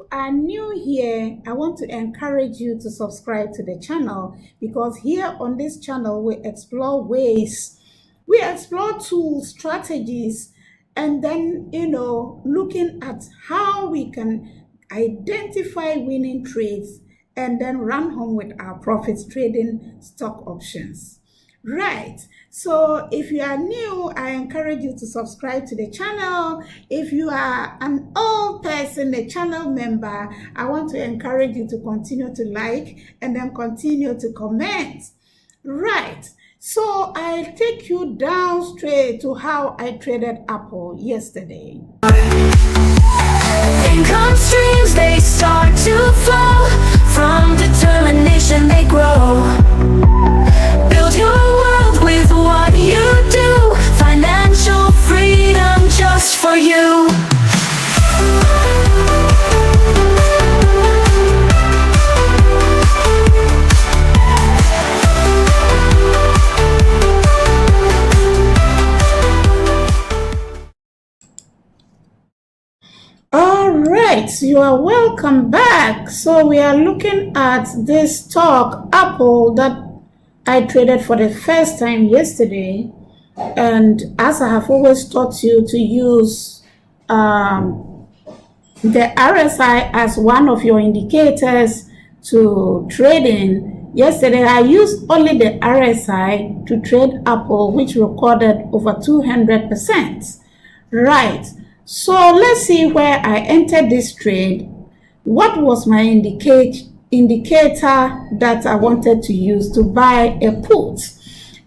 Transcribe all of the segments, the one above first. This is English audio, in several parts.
you are new here, I want to encourage you to subscribe to the channel, because here on this channel we explore tools, strategies, and then looking at how we can identify winning trades and then run home with our profits trading stock options. Right, so if you are new, I encourage you to subscribe to the channel. If you are an old person, a channel member, I want to encourage you to continue to like and then continue to comment. Right, so I'll take you down straight to how I traded Apple yesterday. Income streams, they start to flow. From determination they grow. Build your world with what you do. Financial freedom just for you. Alright, you are welcome back. So we are looking at this stock, Apple, that I traded for the first time yesterday. And as I have always taught you to use the RSI as one of your indicators to trading, yesterday I used only the RSI to trade Apple, which recorded over 200%. Right. So let's see where I entered this trade. What was my indicator that I wanted to use to buy a put?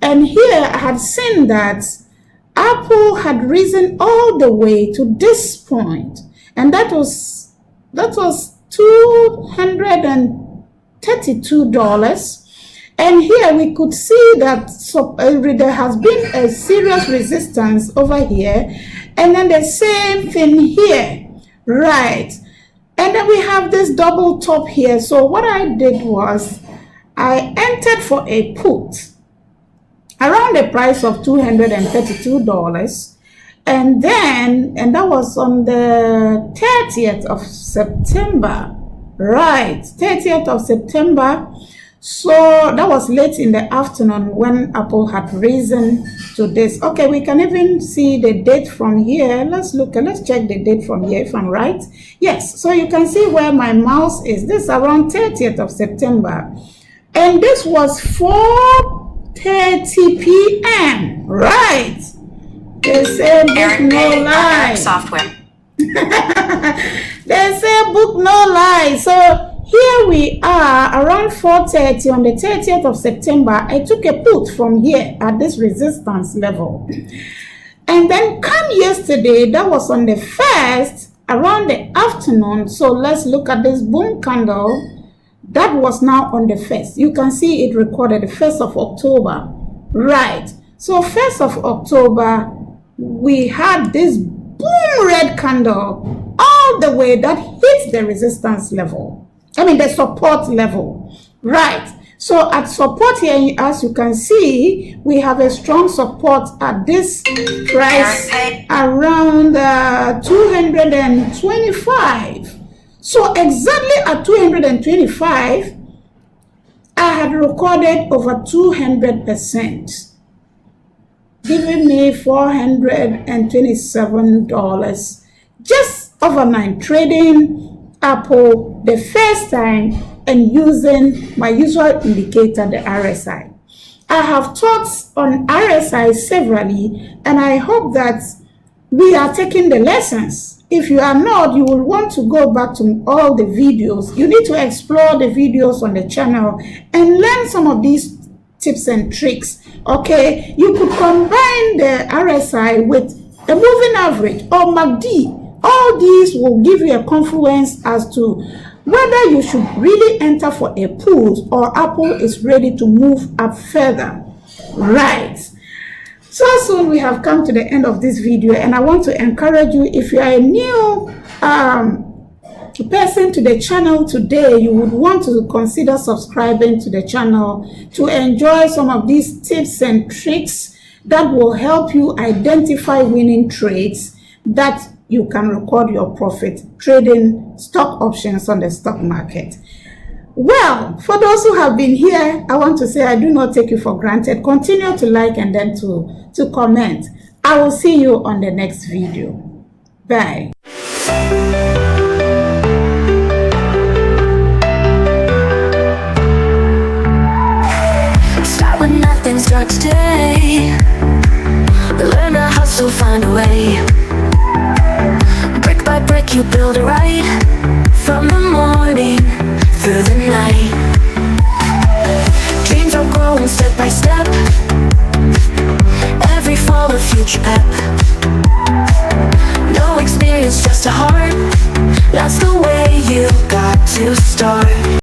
And here I had seen that Apple had risen all the way to this point, and that was $232. And here we could see that there has been a serious resistance over here, and then the same thing here, right? And then we have this double top here. So what I did was I entered for a put around the price of $232, and that was on the 30th of September, right? 30th of September. So that was late in the afternoon when Apple had risen to this. Okay, we can even see the date from here. Let's check the date from here if I'm right. Yes, so you can see where my mouse is. This is around 30th of September. And this was 4:30 p.m. Right. They say book no lie. Software. They say book no lie. So here we are around 4:30 on the 30th of September. I took a put from here at this resistance level. And then come yesterday, that was on the 1st, around the afternoon. So let's look at this boom candle. That was now on the 1st. You can see it recorded the 1st of October. Right. So 1st of October, we had this boom red candle all the way that hit the resistance level. The support level, right? So at support here, as you can see, we have a strong support at this price around 225. So exactly at 225, I had recorded over 200%, giving me $427 just overnight trading Apple the first time and using my usual indicator, the RSI. I have taught on RSI severally, and I hope that we are taking the lessons. If you are not, you will want to go back to all the videos. You need to explore the videos on the channel and learn some of these tips and tricks. Okay, you could combine the RSI with a moving average or MACD. All these will give you a confluence as to whether you should really enter for a put or Apple is ready to move up further. Right. So soon we have come to the end of this video, and I want to encourage you, if you are a new person to the channel today, you would want to consider subscribing to the channel to enjoy some of these tips and tricks that will help you identify winning trades that you can record your profit trading stock options on the stock market. Well, for those who have been here, I want to say I do not take you for granted. Continue to like and then to comment. I will see you on the next video. Bye. Start with nothing, start today. Learn to hustle, find a way. Brick by brick you build it right. From the morning through the night. Dreams are growing step by step. Every fall a future pep. No experience, just a heart. That's the way you got to start.